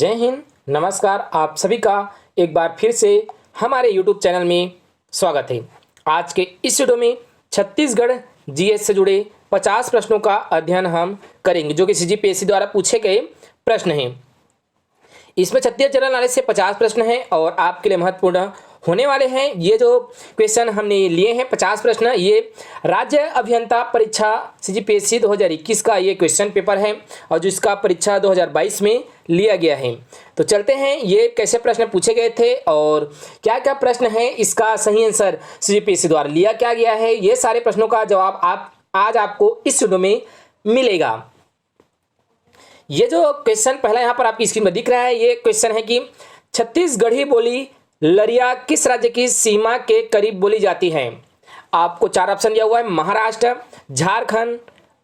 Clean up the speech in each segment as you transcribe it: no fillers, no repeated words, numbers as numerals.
जय हिंद, नमस्कार। आप सभी का एक बार फिर से हमारे यूट्यूब चैनल में स्वागत है। आज के इस वीडियो में छत्तीसगढ़ जीएस से जुड़े 50 प्रश्नों का अध्ययन हम करेंगे, जो कि सीजीपीएससी द्वारा पूछे गए प्रश्न हैं। इसमें छत्तीसगढ़ जनरल नॉलेज से 50 प्रश्न हैं और आपके लिए महत्वपूर्ण होने वाले हैं। ये जो क्वेश्चन हमने लिए हैं 50 प्रश्न, ये राज्य अभियंता परीक्षा सीजीपीएससी 2021 का ये क्वेश्चन पेपर है और जो इसका परीक्षा 2022 में लिया गया है। तो चलते हैं ये कैसे प्रश्न पूछे गए थे और क्या क्या प्रश्न है, इसका सही आंसर सीजीपीएससी द्वारा लिया क्या गया है, ये सारे प्रश्नों का जवाब आज आपको इस वीडियो में मिलेगा। ये जो क्वेश्चन पहला यहाँ पर आपकी स्क्रीन में दिख रहा है, ये क्वेश्चन है कि छत्तीसगढ़ी बोली लरिया किस राज्य की सीमा के करीब बोली जाती है। आपको 4 ऑप्शन दिया हुआ है, महाराष्ट्र, झारखंड,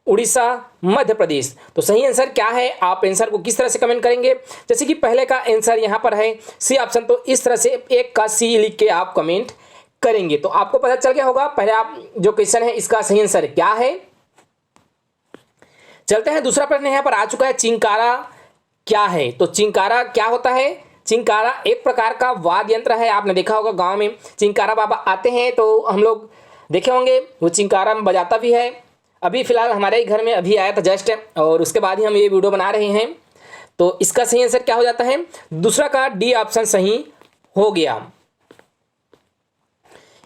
उड़ीसा, मध्य प्रदेश। तो सही आंसर क्या है, आप आंसर को किस तरह से कमेंट करेंगे। जैसे कि पहले का आंसर यहाँ पर है सी ऑप्शन, तो इस तरह से एक का सी लिख के आप कमेंट करेंगे तो आपको पता चल गया होगा पहले आप जो क्वेश्चन है इसका सही आंसर क्या है। चलते हैं दूसरा प्रश्न यहाँ पर आ चुका है, चिंकारा क्या है। तो चिंकारा क्या होता है। चिंकारा एक प्रकार का वाद्य यंत्र है। आपने देखा होगा गांव में चिंकारा बाबा आते हैं तो हम लोग देखे होंगे, वो चिंकारा में बजाता भी है। अभी फिलहाल हमारे ही घर में अभी आया था जस्ट, और उसके बाद ही हम ये वीडियो बना रहे हैं। तो इसका सही आंसर क्या हो जाता है, दूसरा का डी ऑप्शन सही हो गया।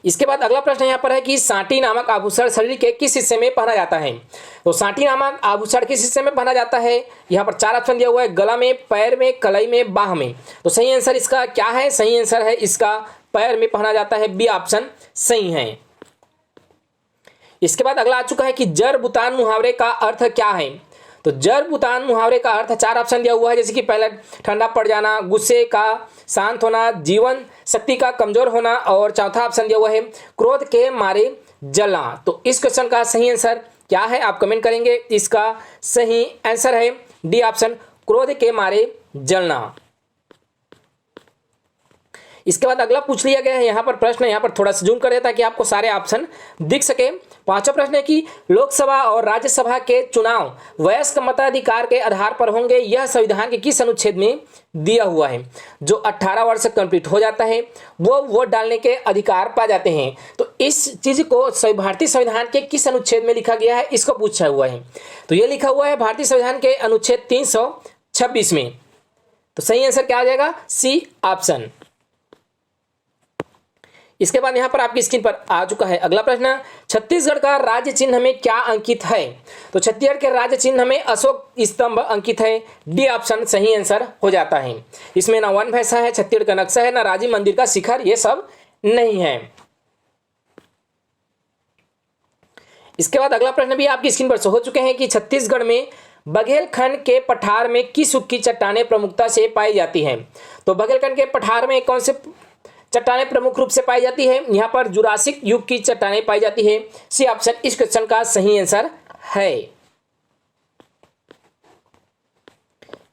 इसके बाद अगला प्रश्न यहाँ पर है कि सांटी नामक आभूषण शरीर के किस हिस्से में पहना जाता है। तो सांटी नामक आभूषण किस हिस्से में पहना जाता है, यहाँ पर 4 ऑप्शन दिया हुआ है, गला में, पैर में, कलाई में, बाह में। तो सही आंसर इसका क्या है, सही आंसर है इसका पैर में पहना जाता है, बी ऑप्शन सही है। इसके बाद अगला आ चुका है कि जर बुतान मुहावरे का अर्थ क्या है। तो जर बुतान मुहावरे का अर्थ 4 ऑप्शन दिया हुआ है, जैसे कि पहला ठंडा पड़ जाना, गुस्से का शांत होना, जीवन शक्ति का कमजोर होना, और चौथा ऑप्शन दिया हुआ है क्रोध के मारे जलना। तो इस क्वेश्चन का सही आंसर क्या है, आप कमेंट करेंगे। इसका सही आंसर है डी ऑप्शन, क्रोध के मारे जलना। इसके बाद अगला पूछ लिया गया है यहाँ पर प्रश्न, यहाँ पर थोड़ा सा जूम कर देता ताकि आपको सारे ऑप्शन दिख सके। 5वां प्रश्न है कि लोकसभा और राज्यसभा के चुनाव वयस्क मताधिकार के आधार पर होंगे, यह संविधान के किस अनुच्छेद में दिया हुआ है। जो 18 वर्ष कंप्लीट हो जाता है वो वोट डालने के अधिकार पा जाते हैं। तो इस चीज को भारतीय संविधान के किस अनुच्छेद में लिखा गया है, इसको पूछा हुआ है। तो ये लिखा हुआ है भारतीय संविधान के अनुच्छेद 326 में। तो सही आंसर क्या आ जाएगा, सी ऑप्शन। इसके बाद यहाँ पर आपकी स्क्रीन पर आ चुका है अगला प्रश्न, छत्तीसगढ़ का राज्य चिन्ह में क्या अंकित है। तो छत्तीसगढ़ के राज्य चिन्ह में अशोक स्तंभ अंकित है, डी ऑप्शन सही आंसर हो जाता है। इसमें ना वन भैंसा है, छत्तीसगढ़ का नक्शा है, ना राजीव मंदिर का शिखर, ये सब नहीं है। इसके बाद अगला प्रश्न भी आपकी स्क्रीन पर शो हो चुके हैं कि छत्तीसगढ़ में बघेलखंड के पठार में किस युग की चट्टानें प्रमुखता से पाई जाती हैं। तो बघेलखंड के पठार में कौन से चट्टानें प्रमुख रूप से पाई जाती है, यहाँ पर जुरासिक युग की चट्टानें पाई जाती है, सी ऑप्शन इस क्वेश्चन का सही आंसर है।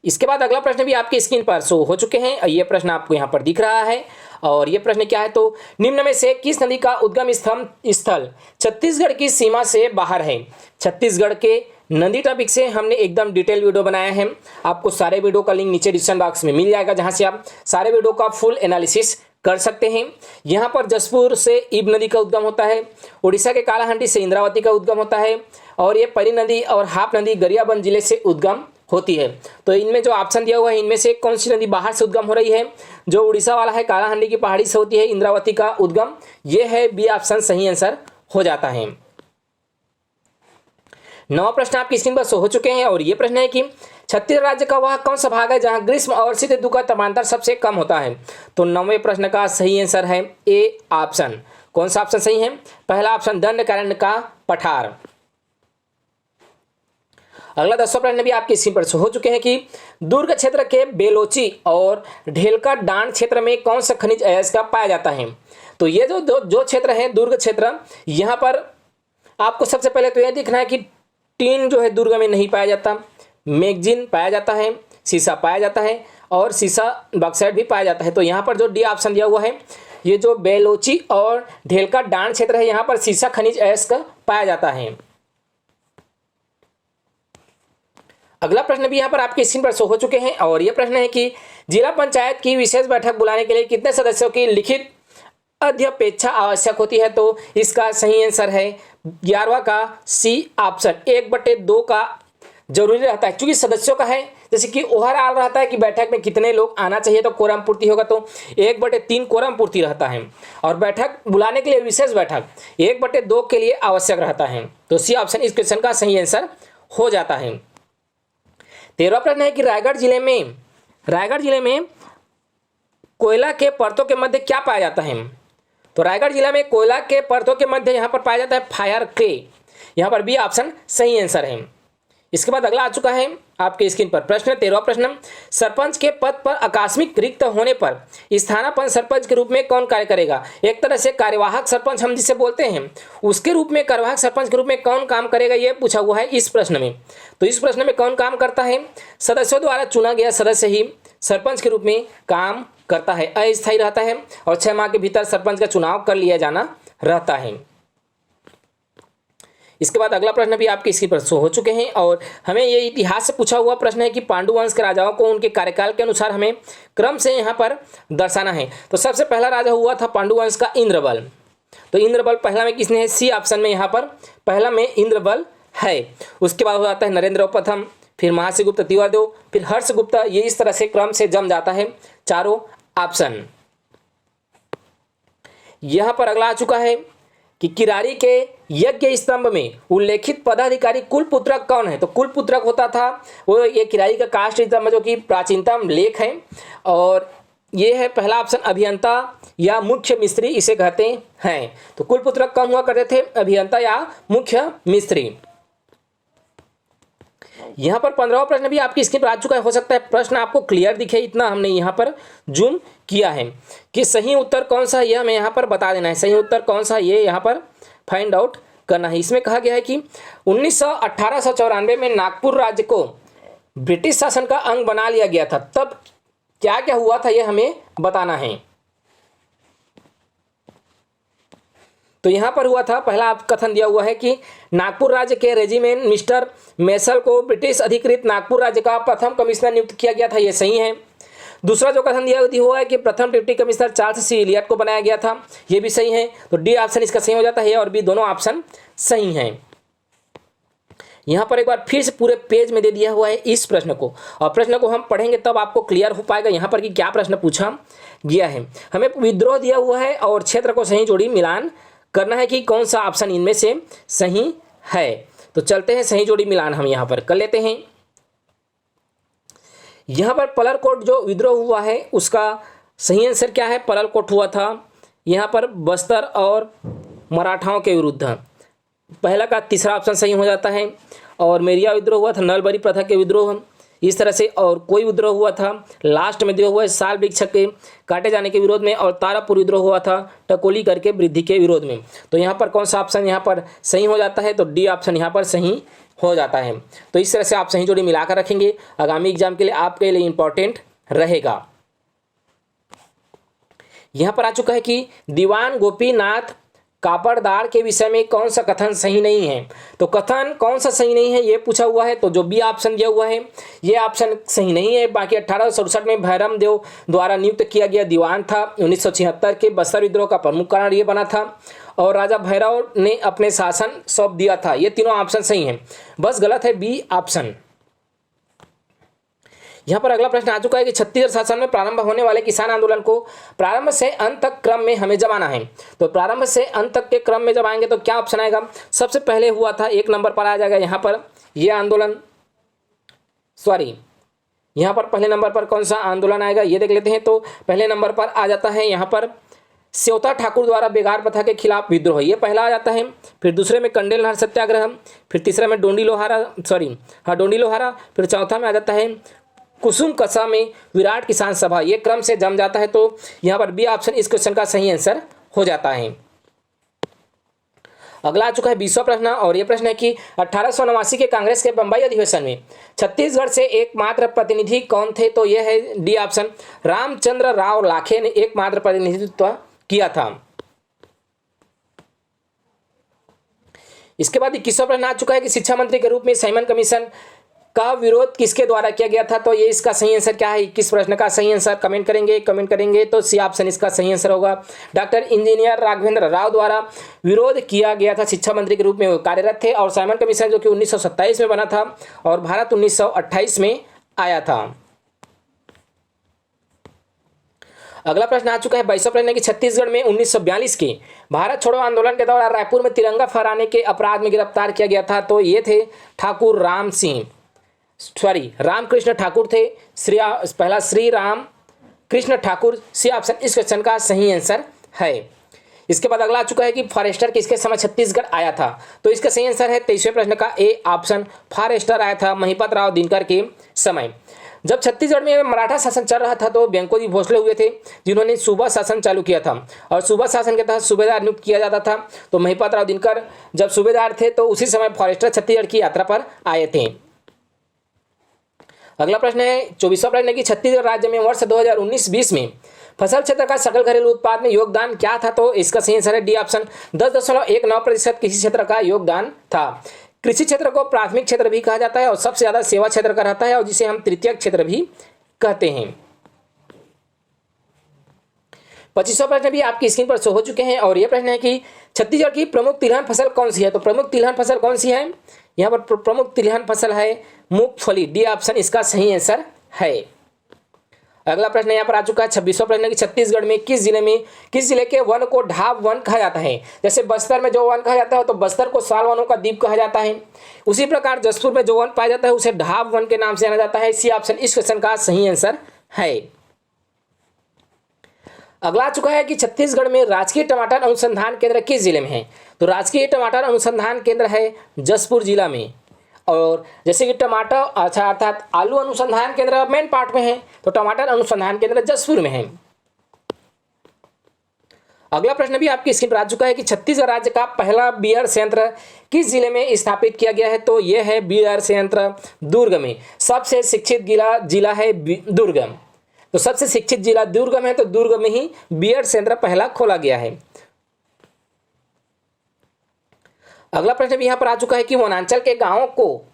इसके बाद अगला प्रश्न भी आपकी स्क्रीन पर शो हो चुके हैं, ये प्रश्न आपको यहाँ पर दिख रहा है और ये प्रश्न क्या है, तो निम्न में से किस नदी का उद्गम स्थल छत्तीसगढ़ की सीमा से बाहर है। छत्तीसगढ़ के नदी टॉपिक से हमने एकदम डिटेल वीडियो बनाया है, आपको सारे वीडियो का लिंक नीचे डिस्क्रिप्शन बॉक्स में मिल जाएगा, जहां से आप सारे वीडियो का फुल एनालिसिस कर सकते हैं। यहाँ पर जसपुर से इब नदी का उद्गम होता है, उड़ीसा के कालाहांडी से इंद्रावती का उद्गम होता है, और ये परी नदी और हाप नदी गरियाबंद जिले से उद्गम होती है। तो इनमें जो ऑप्शन दिया हुआ है इनमें से कौन सी नदी बाहर से उद्गम हो रही है, जो उड़ीसा वाला है कालाहांडी की पहाड़ी से होती है इंद्रावती का उद्गम, ये है बी ऑप्शन सही आंसर हो जाता है। 9वां प्रश्न आपकी स्क्रीन पर शो हो चुके हैं और ये प्रश्न है कि छत्तीसगढ़ राज्य का वह कौन सा भाग है जहां ग्रीष्म और शीत ऋतु का तापमान सबसे कम होता है। तो 9वें प्रश्न का सही आंसर है ए ऑप्शन। कौन सा ऑप्शन सही है, पहला ऑप्शन दंडकारण्य का पठार। अगला 10वां प्रश्न भी आपकी स्क्रीन पर शो हो चुके हैं कि दुर्ग क्षेत्र के बेलोची और ढेलका डांड क्षेत्र में कौन सा खनिज अयस्क पाया जाता है। तो ये जो क्षेत्र है दुर्ग क्षेत्र, यहाँ पर आपको सबसे पहले तो यह देखना है कि टीन जो है दुर्ग में नहीं पाया जाता, मैगजीन पाया जाता है, सीसा पाया जाता है और सीसा बॉक्साइट भी पाया जाता है। तो यहाँ पर जो डी ऑप्शन दिया हुआ है, ये जो बेलोची और ढेलका डांड क्षेत्र है, यहाँ पर सीसा खनिज अयस्क पाया जाता है। अगला प्रश्न भी यहाँ पर आपकी स्क्रीन पर शो हो चुके हैं और यह प्रश्न है कि जिला पंचायत की विशेष बैठक बुलाने के लिए कितने सदस्यों की लिखित अध्यपेक्षा आवश्यक होती है? तो इसका सही आंसर है 11वां का सी ऑप्शन, 1/2 का जरूरी रहता है। क्योंकि सदस्यों का है, जैसे कि ओवरऑल रहता है कि बैठक में कितने लोग आना चाहिए, तो कोरम पूर्ति होगा तो 1/3 कोरम पूर्ति रहता है। और बैठक बुलाने के लिए विशेष बैठक 1/2 के लिए आवश्यक रहता है। तो सी ऑप्शन इस क्वेश्चन का सही आंसर हो जाता है। 13वां प्रश्न है कि रायगढ़ जिले में कोयला के परतों के मध्य क्या पाया जाता है? तो रायगढ़ जिला में कोयला के परतों के मध्य यहाँ पर पाया जाता है फायर क्ले। यहाँ पर बी ऑप्शन सही आंसर है। इसके बाद अगला आ चुका है आपके स्क्रीन पर प्रश्न 13वां प्रश्न, सरपंच के पद पर आकस्मिक रिक्त होने पर स्थानापन्न सरपंच के रूप में कौन कार्य करेगा? एक तरह से कार्यवाहक सरपंच हम जिसे बोलते हैं, उसके रूप में कार्यवाहक सरपंच के रूप में कौन काम करेगा, यह पूछा हुआ है इस प्रश्न में। तो इस प्रश्न में कौन काम करता है? सदस्यों द्वारा चुना गया सदस्य ही सरपंच के रूप में काम करता है, अस्थायी रहता है और 6 माह के भीतर सरपंच का चुनाव कर लिया जाना रहता है। इसके बाद अगला प्रश्न भी आपके स्क्रीन पर शो हो चुके हैं और हमें ये इतिहास से पूछा हुआ प्रश्न है कि पांडु वंश के राजाओं को उनके कार्यकाल के अनुसार हमें क्रम से यहाँ पर दर्शाना है। तो सबसे पहला राजा हुआ था पांडु वंश का इंद्रबल। तो इंद्रबल पहला में किसने है? सी ऑप्शन में यहाँ पर पहला में इंद्रबल है। उसके बाद हो जाता है नरेंद्र प्रथम, फिर महाश्रीगुप्त तिवारदेव, फिर हर्षगुप्त। ये इस तरह से क्रम से जम जाता है चारों ऑप्शन। यहाँ पर अगला आ चुका है कि किरारी के यज्ञ स्तंभ में उल्लेखित पदाधिकारी कुलपुत्रक कौन है? तो कुलपुत्रक होता था वो ये किरारी का काष्ठ स्तंभ जो कि प्राचीनतम लेख है और ये है पहला ऑप्शन अभियंता या मुख्य मिस्त्री इसे कहते हैं। तो कुलपुत्रक कौन हुआ करते थे? अभियंता या मुख्य मिस्त्री। यहाँ पर 15वां प्रश्न भी आपकी स्क्रीन पर आ चुका है। हो सकता है प्रश्न आपको क्लियर दिखे, इतना हमने यहाँ पर जूम किया है कि सही उत्तर कौन सा है, यह हमें यहाँ पर बता देना है। सही उत्तर कौन सा ये यहाँ पर फाइंड आउट करना है। इसमें कहा गया है कि 1894 में नागपुर राज्य को ब्रिटिश शासन का अंग बना लिया गया था, तब क्या क्या हुआ था यह हमें बताना है। तो यहाँ पर हुआ था, पहला कथन दिया हुआ है कि नागपुर राज्य के रेजिमेंट मिस्टर मेसल को ब्रिटिश अधिकृत नागपुर राज्य का प्रथम कमिश्नर नियुक्त किया गया था, ये सही है। दूसरा जो कथन दिया हुआ है कि प्रथम डिप्टी कमिश्नर चार्ल्स सी इलियट को बनाया गया था, ये भी सही है। तो डी ऑप्शन इसका सही हो जाता है और बी दोनों ऑप्शन सही हैं। यहाँ पर एक बार फिर से पूरे पेज में दे दिया हुआ है इस प्रश्न को, और प्रश्न को हम पढ़ेंगे तब आपको क्लियर हो पाएगा यहाँ पर कि क्या प्रश्न पूछा गया है। हमें विद्रोह दिया हुआ है और क्षेत्र को सही जोड़ी मिलान करना है कि कौन सा ऑप्शन इनमें से सही है। तो चलते हैं सही जोड़ी मिलान हम यहाँ पर कर लेते हैं। यहाँ पर पलरकोट जो विद्रोह हुआ है उसका सही आंसर क्या है? पलरकोट हुआ था यहाँ पर बस्तर और मराठाओं के विरुद्ध। पहला का तीसरा ऑप्शन सही हो जाता है। और मेरिया विद्रोह हुआ था नलबरी प्रथा के विद्रोह इस तरह से, और कोई विद्रोह हुआ था लास्ट में दिया हुआ है साल वृक्ष के काटे जाने के विरोध में, और तारापुर विद्रोह हुआ था टकोली करके वृद्धि के विरोध में। तो यहाँ पर कौन सा ऑप्शन यहाँ पर सही हो जाता है? तो डी ऑप्शन यहाँ पर सही हो जाता है। तो इस तरह से आप सही जोड़ी मिलाकर रखेंगे, आगामी एग्जाम के लिए आपके लिए इंपॉर्टेंट रहेगा। यहाँ पर आ चुका है कि दीवान गोपीनाथ कापड़दार के विषय में कौन सा कथन सही नहीं है। तो कथन कौन सा सही नहीं है ये पूछा हुआ है। तो जो बी ऑप्शन दिया हुआ है ये ऑप्शन सही नहीं है। बाकी 1867 में भैरम देव द्वारा नियुक्त किया गया दीवान था। 1976 के बस्तर विद्रोह का प्रमुख कारण ये बना था और राजा भैरव ने अपने शासन सौंप दिया था। ये तीनों ऑप्शन सही हैं, बस गलत है बी ऑप्शन। यहाँ पर अगला प्रश्न आ चुका है कि छत्तीसगढ़ शासन में प्रारंभ होने वाले किसान आंदोलन को प्रारंभ से अंत तक क्रम में हमें जमाना है। तो प्रारंभ से अंत तक के क्रम में जब आएंगे तो क्या ऑप्शन आएगा? सबसे पहले हुआ था 1 नंबर पर आ जाएगा यहाँ पर ये आंदोलन, यहाँ पर पहले नंबर पर कौन सा आंदोलन आएगा ये देख लेते हैं। तो पहले नंबर पर आ जाता है यहाँ पर सेवता ठाकुर द्वारा बेगार प्रथा के खिलाफ विद्रोह, ये पहला आ जाता है। फिर दूसरे में कंडेल नहर सत्याग्रह, फिर तीसरा में डोंडी लोहारा, फिर चौथा में आ जाता है कुसुम कसा में विराट किसान सभा। ये क्रम से जम जाता है। तो यहाँ पर बी ऑप्शन इस क्वेश्चन का सही आंसर हो जाता है। अगला आ चुका है 20वां प्रश्न, और यह प्रश्न है कि 1889 के कांग्रेस के बंबई अधिवेशन में छत्तीसगढ़ से एकमात्र प्रतिनिधि कौन थे? तो यह है डी ऑप्शन, रामचंद्र राव लाखे ने एकमात्र प्रतिनिधित्व किया था। इसके बाद 21वां प्रश्न आ चुका है कि शिक्षा मंत्री के रूप में साइमन कमीशन का विरोध किसके द्वारा किया गया था? तो ये इसका सही आंसर क्या है? किस प्रश्न का सही आंसर कमेंट करेंगे तो सी ऑप्शन इसका सही आंसर होगा। डॉक्टर इंजीनियर राघवेंद्र राव द्वारा विरोध किया गया था। शिक्षा मंत्री के रूप में वो कार्यरत थे और साइमन कमीशन जो कि 1927 में बना था और भारत 1928 में आया था। अगला प्रश्न आ चुका है 22वां प्रश्न कि छत्तीसगढ़ में 1942 के भारत छोड़ो आंदोलन के दौरान रायपुर में तिरंगा फहराने के अपराध में गिरफ्तार किया गया था। तो ये थे ठाकुर रामकृष्ण ठाकुर थे। पहला श्री राम कृष्ण ठाकुर। सी ऑप्शन इस क्वेश्चन का सही आंसर है। इसके बाद अगला आ चुका है कि फॉरेस्टर किसके समय छत्तीसगढ़ आया था? तो इसका सही आंसर है 23वें प्रश्न का ए ऑप्शन, फॉरेस्टर आया था महिपत राव दिनकर के समय। जब छत्तीसगढ़ में मराठा शासन चल रहा था तो व्यंकोजी भोसले हुए थे जिन्होंने सूबा शासन चालू किया था और सूबा शासन के तहत सूबेदार नियुक्त किया जाता था। तो महिपत राव दिनकर जब सूबेदार थे तो उसी समय फॉरेस्टर छत्तीसगढ़ की यात्रा पर आए थे। अगला प्रश्न है 24वां प्रश्न कि छत्तीसगढ़ राज्य में वर्ष 2019-20 में फसल क्षेत्र का सकल घरेलू उत्पाद में योगदान क्या था? तो इसका सही आंसर है डी ऑप्शन, 10.19% कृषि क्षेत्र का योगदान था। कृषि क्षेत्र को प्राथमिक क्षेत्र भी कहा जाता है और सबसे ज्यादा सेवा क्षेत्र का रहता है और जिसे हम तृतीयक क्षेत्र भी कहते हैं। 25वां प्रश्न भी आपकी स्क्रीन पर शो हो चुके हैं और यह प्रश्न है कि छत्तीसगढ़ की प्रमुख तिलहन फसल कौन सी है? तो प्रमुख तिलहन फसल कौन सी है? यहाँ पर प्रमुख तिलहन फसल है मूंगफली। डी ऑप्शन इसका सही आंसर है। अगला प्रश्न यहाँ पर आ चुका है 26वां प्रश्न कि छत्तीसगढ़ में किस जिले के वन को ढाब वन कहा जाता है? जैसे बस्तर में जो वन कहा जाता है तो बस्तर को साल वनों का द्वीप कहा जाता है। उसी प्रकार जसपुर में जो वन पाया जाता है उसे ढाब वन के नाम से जाना जाता है। सी ऑप्शन इस क्वेश्चन का सही आंसर है। अगला आ चुका है कि छत्तीसगढ़ में राजकीय टमाटर अनुसंधान केंद्र किस जिले में है? तो राजकीय टमाटर अनुसंधान केंद्र है जसपुर जिला में। और जैसे कि टमाटर अर्थात आलू अनुसंधान केंद्र मेन पार्ट में है तो टमाटर अनुसंधान केंद्र जसपुर में है। अगला प्रश्न भी आपकी स्क्रीन पर आ चुका है कि छत्तीसगढ़ राज्य का पहला बीयर संयंत्र किस जिले में स्थापित किया गया है? तो यह है बीयर संयंत्र दुर्ग में। सबसे शिक्षित जिला है दुर्ग, तो सबसे शिक्षित जिला दुर्ग में है तो दुर्ग में ही बीयर संयंत्र पहला खोला गया है। अगला प्रश्न भी यहाँ पर आ चुका है कि वनांचल के गांवों को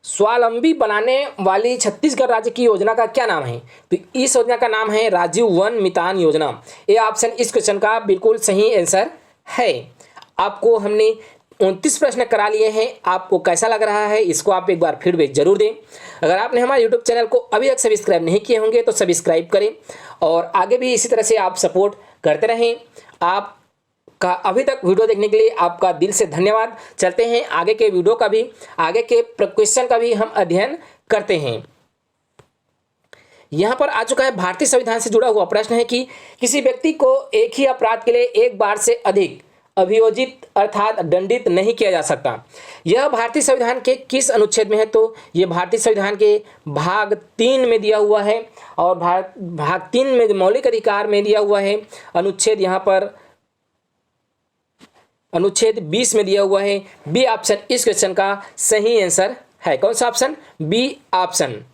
स्वावलंबी बनाने वाली छत्तीसगढ़ राज्य की योजना का क्या नाम है? तो इस योजना का नाम है राजीव वन मितान योजना। ये ऑप्शन इस क्वेश्चन का बिल्कुल सही आंसर है। आपको हमने 29 प्रश्न करा लिए हैं। आपको कैसा लग रहा है इसको आप एक बार फीडबैक जरूर दें। अगर आपने हमारे यूट्यूब चैनल को अभी तक सब्सक्राइब नहीं किए होंगे तो सब्सक्राइब करें और आगे भी इसी तरह से आप सपोर्ट करते रहें। आप का अभी तक वीडियो देखने के लिए आपका दिल से धन्यवाद। चलते हैं आगे के वीडियो का भी, आगे के क्वेश्चन का भी हम अध्ययन करते हैं। यहाँ पर आ चुका है भारतीय संविधान से जुड़ा हुआ प्रश्न है कि किसी व्यक्ति को एक ही अपराध के लिए एक बार से अधिक अभियोजित अर्थात दंडित नहीं किया जा सकता। यह भारतीय संविधान के किस अनुच्छेद में है? तो यह भारतीय संविधान के भाग 3 में दिया हुआ है और भाग 3 में मौलिक अधिकार में दिया हुआ है। अनुच्छेद यहाँ पर अनुच्छेद 20 में दिया हुआ है। बी ऑप्शन इस क्वेश्चन का सही आंसर है। कौन सा ऑप्शन? B option.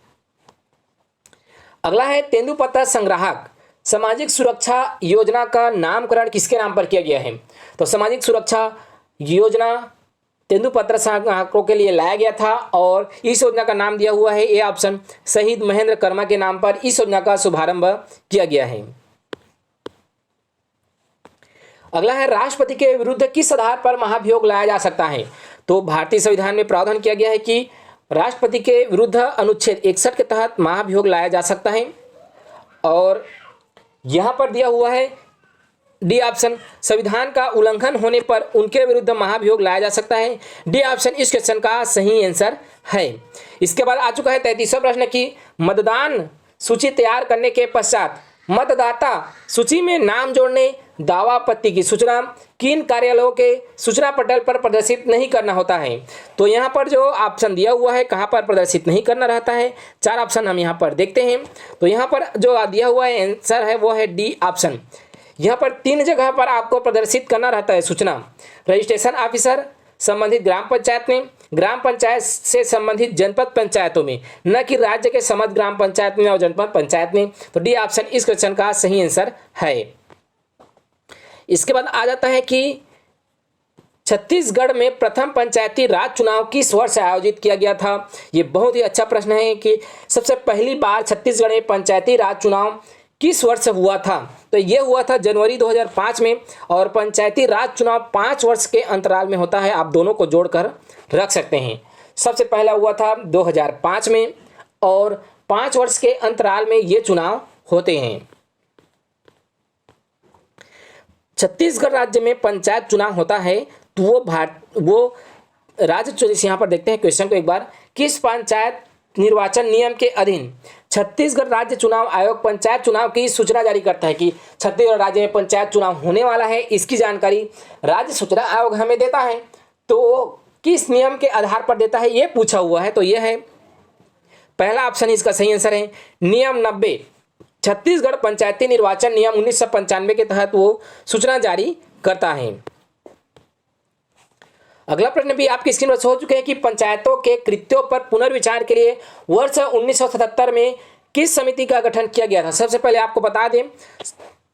अगला है तेंदुपत्ता संग्राहक सामाजिक सुरक्षा योजना का नामकरण किसके नाम पर किया गया है? तो सामाजिक सुरक्षा योजना तेंदुपत्ता संग्राहकों के लिए लाया गया था और इस योजना का नाम दिया हुआ है ए ऑप्शन, शहीद महेंद्र कर्मा के नाम पर इस योजना का शुभारंभ किया गया है। अगला है राष्ट्रपति के विरुद्ध किस आधार पर महाभियोग लाया जा सकता है? तो भारतीय संविधान में प्रावधान किया गया है कि राष्ट्रपति के विरुद्ध अनुच्छेद 61 के तहत महाभियोग लाया जा सकता है और यहां पर दिया हुआ है डी ऑप्शन, संविधान का उल्लंघन होने पर उनके विरुद्ध महाभियोग लाया जा सकता है। डी ऑप्शन इस क्वेश्चन का सही आंसर है। इसके बाद आ चुका है 33वां प्रश्न की मतदान सूची तैयार करने के पश्चात मतदाता सूची में नाम जोड़ने दावा आपत्ति की सूचना किन कार्यालयों के सूचना पटल पर प्रदर्शित नहीं करना होता है? तो यहाँ पर जो ऑप्शन दिया हुआ है कहाँ पर प्रदर्शित नहीं करना रहता है, 4 ऑप्शन हम यहाँ पर देखते हैं। तो यहाँ पर जो दिया हुआ है आंसर है वो है डी ऑप्शन। यहाँ पर 3 जगह पर आपको प्रदर्शित करना रहता है सूचना। रजिस्ट्रेशन ऑफिसर संबंधित ग्राम पंचायत में, ग्राम पंचायत से संबंधित जनपद पंचायतों में, न कि राज्य के समस्त ग्राम पंचायत में और जनपद पंचायत में। तो डी ऑप्शन इस क्वेश्चन का सही आंसर है। इसके बाद आ जाता है कि छत्तीसगढ़ में प्रथम पंचायती राज चुनाव किस वर्ष आयोजित किया गया था? ये बहुत ही अच्छा प्रश्न है कि सबसे पहली बार छत्तीसगढ़ में पंचायती राज चुनाव किस वर्ष हुआ था? तो ये हुआ था जनवरी 2005 में। और पंचायती राज चुनाव 5 वर्ष के अंतराल में होता है, आप दोनों को जोड़कर रख सकते हैं। सबसे पहला हुआ था 2005 में और 5 वर्ष के अंतराल में ये चुनाव होते हैं। छत्तीसगढ़ राज्य में पंचायत चुनाव होता है तो वो राज्य, यहाँ पर देखते हैं क्वेश्चन को एक बार, किस पंचायत निर्वाचन नियम के अधीन छत्तीसगढ़ राज्य चुनाव आयोग पंचायत चुनाव की सूचना जारी करता है कि छत्तीसगढ़ राज्य में पंचायत चुनाव होने वाला है, इसकी जानकारी राज्य सूचना आयोग हमें देता है। तो किस नियम के आधार पर देता है ये पूछा हुआ है, तो यह है पहला ऑप्शन, इसका सही आंसर है नियम 90। छत्तीसगढ़ पंचायती निर्वाचन नियम 1995 के तहत वो सूचना जारी करता है। अगला प्रश्न भी आपकी स्क्रीन पर हो चुके हैं कि पंचायतों के कृत्यों पर पुनर्विचार के लिए वर्ष 1977 में किस समिति का गठन किया गया था? सबसे पहले आपको बता दें,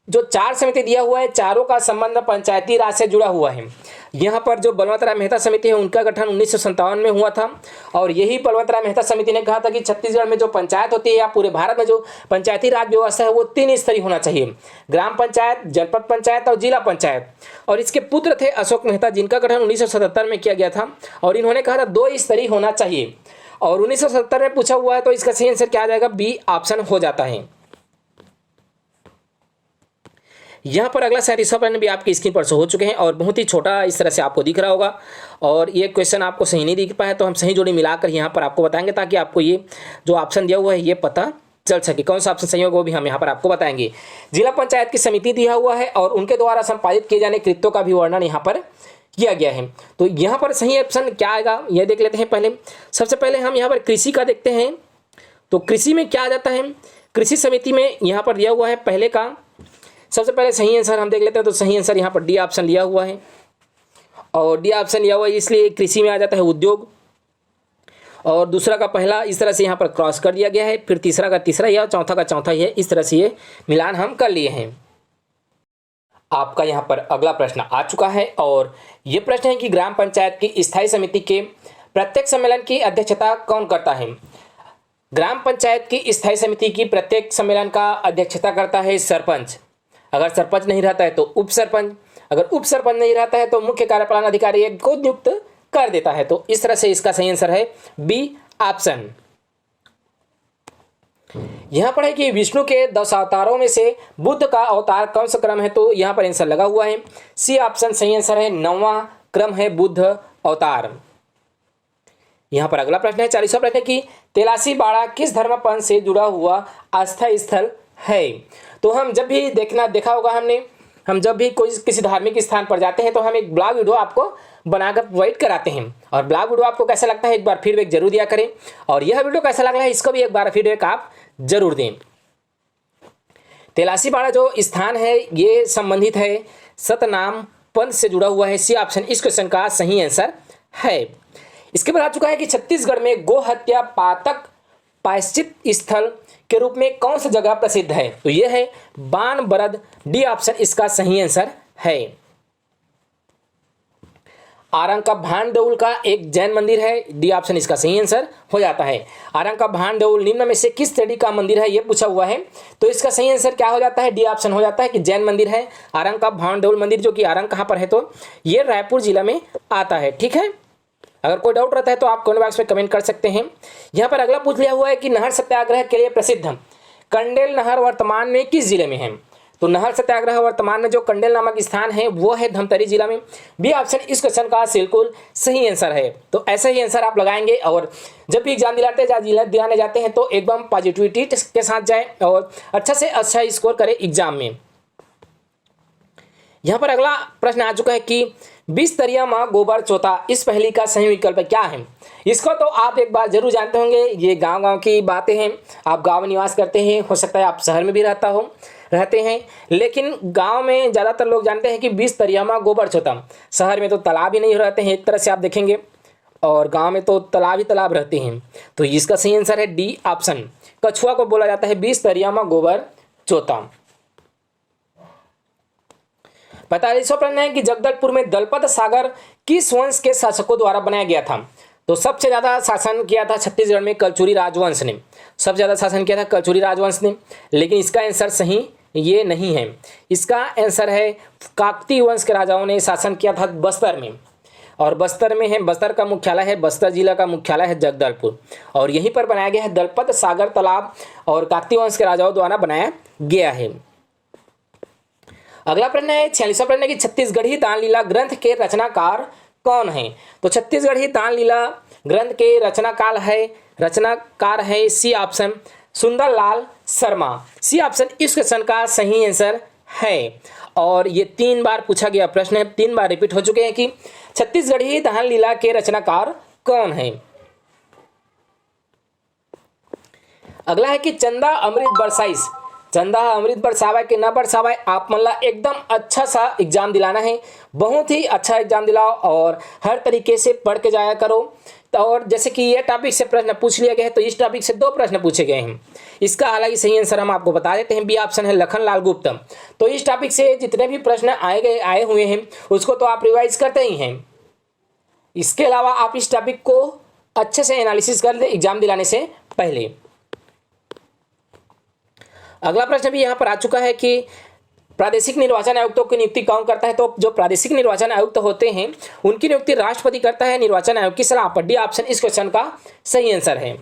जो 4 समिति दिया हुआ है, चारों का संबंध पंचायती राज से जुड़ा हुआ है। यहाँ पर जो बलवंतराय मेहता समिति है उनका गठन 1957 में हुआ था और यही बलवंतराय मेहता समिति ने कहा था कि छत्तीसगढ़ में जो पंचायत होती है या पूरे भारत में जो पंचायती राज व्यवस्था है वो 3 स्तरीय होना चाहिए, ग्राम पंचायत, जनपद पंचायत और जिला पंचायत। और इसके पुत्र थे अशोक मेहता जिनका गठन 1977 में किया गया था और इन्होंने कहा था 2 स्तरीय होना चाहिए और 1977 में पूछा हुआ है, तो इसका सही आंसर क्या आ जाएगा? बी ऑप्शन हो जाता है। यहाँ पर अगला 37वां प्रश्न भी आपकी स्क्रीन पर शो हो चुके हैं और बहुत ही छोटा इस तरह से आपको दिख रहा होगा और ये क्वेश्चन आपको सही नहीं दिख पाया तो हम सही जोड़ी मिलाकर यहाँ पर आपको बताएंगे ताकि आपको ये जो ऑप्शन दिया हुआ है ये पता चल सके कौन सा ऑप्शन सही होगा, वो भी हम यहाँ पर आपको बताएंगे। जिला पंचायत की समिति दिया हुआ है और उनके द्वारा संपादित किए जाने कृत्यों का भी वर्णन यहाँ पर किया गया है। तो यहाँ पर सही ऑप्शन क्या आएगा यह देख लेते हैं। पहले सबसे पहले हम यहाँ पर कृषि का देखते हैं, तो कृषि में क्या आ जाता है? कृषि समिति में यहाँ पर दिया हुआ है पहले का, सबसे पहले सही आंसर हम देख लेते हैं। तो सही आंसर यहाँ पर डी ऑप्शन लिया हुआ है और डी ऑप्शन लिया हुआ है इसलिए कृषि में आ जाता है उद्योग और दूसरा का पहला इस तरह से यहाँ पर क्रॉस कर दिया गया है, फिर तीसरा का तीसरा या चौथा का चौथा ही है, इस तरह से ये मिलान हम कर लिए हैं। आपका यहाँ पर अगला प्रश्न आ चुका है और ये प्रश्न है कि ग्राम पंचायत की स्थायी समिति के प्रत्येक सम्मेलन की अध्यक्षता कौन करता है? ग्राम पंचायत की स्थायी समिति की प्रत्येक सम्मेलन का अध्यक्षता करता है सरपंच। अगर सरपंच नहीं रहता है तो उप सरपंच, अगर उप सरपंच नहीं रहता है तो मुख्य कार्यपालन अधिकारी एक को नियुक्त कर देता है। तो इस तरह से इसका सही आंसर है बी ऑप्शन। यहां पर है कि विष्णु के 10 अवतारों में से बुद्ध का अवतार कौन सा क्रम है? तो यहां पर आंसर लगा हुआ है सी ऑप्शन सही आंसर है, 9वां क्रम है बुद्ध अवतार। यहां पर अगला प्रश्न है 40वां प्रश्न है कि तेलासी बाड़ा किस धर्मपंथ से जुड़ा हुआ आस्था स्थल है? तो हम जब भी देखा होगा हमने, हम जब भी कोई किसी धार्मिक स्थान पर जाते हैं तो हम एक ब्लॉग वीडियो आपको बनाकर प्रोवाइड कराते हैं और ब्लॉग वीडियो आपको कैसा लगता है एक बार फीडबैक जरूर दिया करें और यह वीडियो कैसा लग रहा है इसको भी एक बार फीडबैक आप जरूर दें। तेलासी बाड़ा जो स्थान है ये संबंधित है सतनाम पंथ से जुड़ा हुआ है, सी ऑप्शन इस क्वेश्चन का सही आंसर है। इसके बाद आ चुका है कि छत्तीसगढ़ में गो हत्या पातक प्रायश्चित स्थल के रूप में कौन सा जगह प्रसिद्ध है? तो यह है बानबरद, डी ऑप्शन इसका सही आंसर है। आरंग का भान देउल का एक जैन मंदिर है, डी ऑप्शन इसका सही आंसर हो जाता है। आरंग का भान देउल निम्न में से किस श्रेणी का मंदिर है यह पूछा हुआ है, तो इसका सही आंसर क्या हो जाता है? डी ऑप्शन हो जाता है कि जैन मंदिर है आरंग का भान देउल मंदिर, जो कि आरंग कहाँ पर है? तो ये रायपुर जिला में आता है। ठीक है, अगर कोई डाउट रहता है तो आप कमेंट बॉक्स में कमेंट कर सकते हैं। यहाँ पर अगला पूछ लिया हुआ है कि नहर सत्याग्रह के लिए प्रसिद्ध कंडेल नहर वर्तमान में किस जिले में है? तो नहर सत्याग्रह वर्तमान में जो कंडेल नामक स्थान है वो है धमतरी जिला में, बी ऑप्शन इस क्वेश्चन का बिल्कुल सही आंसर है। तो ऐसे ही आंसर आप लगाएंगे और जब भी एग्जाम दिलाने जाते हैं तो एकदम पॉजिटिविटी के साथ जाएं और अच्छा से अच्छा स्कोर करें एग्जाम में। यहाँ पर अगला प्रश्न आ चुका है कि 20 तरिया माँ गोबर चौथा इस पहेली का सही विकल्प क्या है? इसको तो आप एक बार जरूर जानते होंगे, ये गांव की बातें हैं। आप गांव में निवास करते हैं, हो सकता है आप शहर में भी रहते हैं, लेकिन गांव में ज़्यादातर लोग जानते हैं कि 20 तरिया माँ गोबर चौथा। शहर में तो तालाब ही नहीं रहते हैं एक तरह से आप देखेंगे और गाँव में तो तालाब ही तालाब रहते हैं। तो इसका सही आंसर है डी ऑप्शन, कछुआ को बोला जाता है 20 तरिया माँ गोबर चौथा। 45वां प्रश्न है कि जगदलपुर में दलपत सागर किस वंश के शासकों द्वारा बनाया गया था? तो सबसे ज़्यादा शासन किया था छत्तीसगढ़ में कलचुरी राजवंश ने, सबसे ज़्यादा शासन किया था कलचुरी राजवंश ने। लेकिन इसका आंसर सही ये नहीं है, इसका आंसर है काकतीय वंश के राजाओं ने शासन किया था बस्तर में, और बस्तर में है, बस्तर का मुख्यालय है, बस्तर जिला का मुख्यालय है जगदलपुर, और यहीं पर बनाया गया है दलपत सागर तालाब, और काकतीय वंश के राजाओं द्वारा बनाया गया है। अगला प्रश्न है 46वां प्रश्न है कि छत्तीसगढ़ी दान लीला ग्रंथ के रचनाकार कौन है? तो छत्तीसगढ़ी दान लीला ग्रंथ के रचनाकार है C option Sundarlal Sharma. C option इस क्वेश्चन का सही आंसर है, और ये 3 बार पूछा गया प्रश्न है, 3 बार रिपीट हो चुके हैं कि छत्तीसगढ़ी दान लीला के रचनाकार कौन है। अगला है कि चंदा अमृत बरसाइस, चंदा अमृत बरसावा के न बरसावा, आप मतलब एकदम अच्छा सा एग्जाम दिलाना है, बहुत ही अच्छा एग्जाम दिलाओ और हर तरीके से पढ़ के जाया करो। तो और जैसे कि ये टॉपिक से प्रश्न पूछ लिया गया है, तो इस टॉपिक से 2 प्रश्न पूछे गए हैं। इसका हालांकि सही आंसर हम आपको बता देते हैं, बी ऑप्शन है लखनलाल गुप्त। तो इस टॉपिक से जितने भी प्रश्न आए हुए हैं उसको तो आप रिवाइज करते ही हैं। इसके अलावा आप इस टॉपिक को अच्छे से एनालिसिस कर लें एग्जाम दिलाने से पहले। अगला प्रश्न भी यहाँ पर आ चुका है कि प्रादेशिक निर्वाचन आयुक्तों की नियुक्ति कौन करता है? तो जो प्रादेशिक निर्वाचन आयुक्त होते हैं उनकी नियुक्ति राष्ट्रपति करता है निर्वाचन आयोग की सलाह पर। डी ऑप्शन इस क्वेश्चन का सही आंसर है।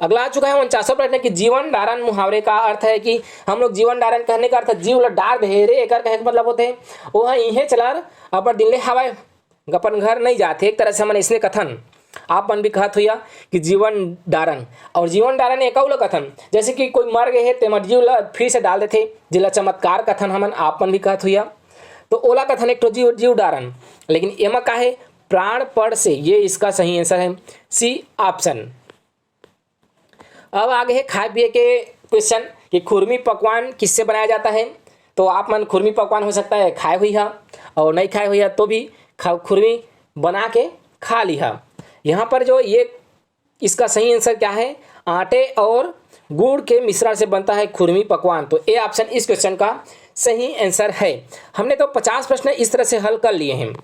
अगला आ चुका है 49वां प्रश्न कि जीवन धारण मुहावरे का अर्थ है कि हम लोग जीवन धारण कहने का अर्थ जीव डार धेरे एकर कहे मतलब होते हैं वह इहे चलर अपर दिल्ले हवाए अपन घर नहीं जाते, एक तरह से हमन इसने कथन आप मन भी कहत हुआ कि जीवन धारण, और जीवन धारण एक और कथन जैसे कि कोई मर गए है ते मर जीव ला फिर से डाल देते जिला चमत्कार कथन हमन आप मन भी कहत हुआ, तो ओला कथन एक तो जीव धारण। लेकिन एमा का है प्राण पड़ से, ये इसका सही आंसर है सी ऑप्शन। अब आगे है खाए पिए के क्वेश्चन कि खुरमी पकवान किससे बनाया जाता है? तो आप मन खुरमी पकवान हो सकता है खाए हुई है और नहीं खाए हुई है तो भी खुरमी बना के खा लिया। यहाँ पर जो ये इसका सही आंसर क्या है? आटे और गुड़ के मिश्रण से बनता है खुरमी पकवान। तो ए ऑप्शन इस क्वेश्चन का सही आंसर है। हमने तो 50 प्रश्न इस तरह से हल कर लिए हैं,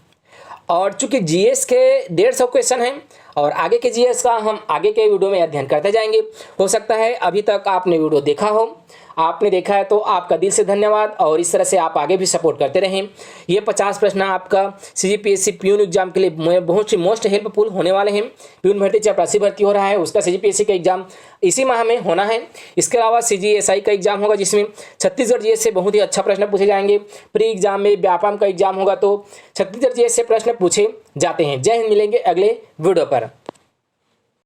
और चूंकि जीएस के 150 क्वेश्चन हैं और आगे के जीएस का हम आगे के वीडियो में अध्ययन करते जाएंगे। हो सकता है अभी तक आपने वीडियो देखा हो, आपने देखा है तो आपका दिल से धन्यवाद, और इस तरह से आप आगे भी सपोर्ट करते रहें। ये 50 प्रश्न आपका सीजीपीएससी प्यून एग्जाम के लिए बहुत ही मोस्ट हेल्पफुल होने वाले हैं। प्यून भर्ती चपरासी भर्ती हो रहा है, उसका सीजीपीएससी का एग्जाम इसी माह में होना है। इसके अलावा सीजीएसआई का एग्जाम होगा जिसमें छत्तीसगढ़ जीएस से बहुत ही अच्छा प्रश्न पूछे जाएंगे। प्री एग्जाम में व्यापम का एग्जाम होगा तो छत्तीसगढ़ जीएस से प्रश्न पूछे जाते हैं। जय हिंद, मिलेंगे अगले वीडियो पर।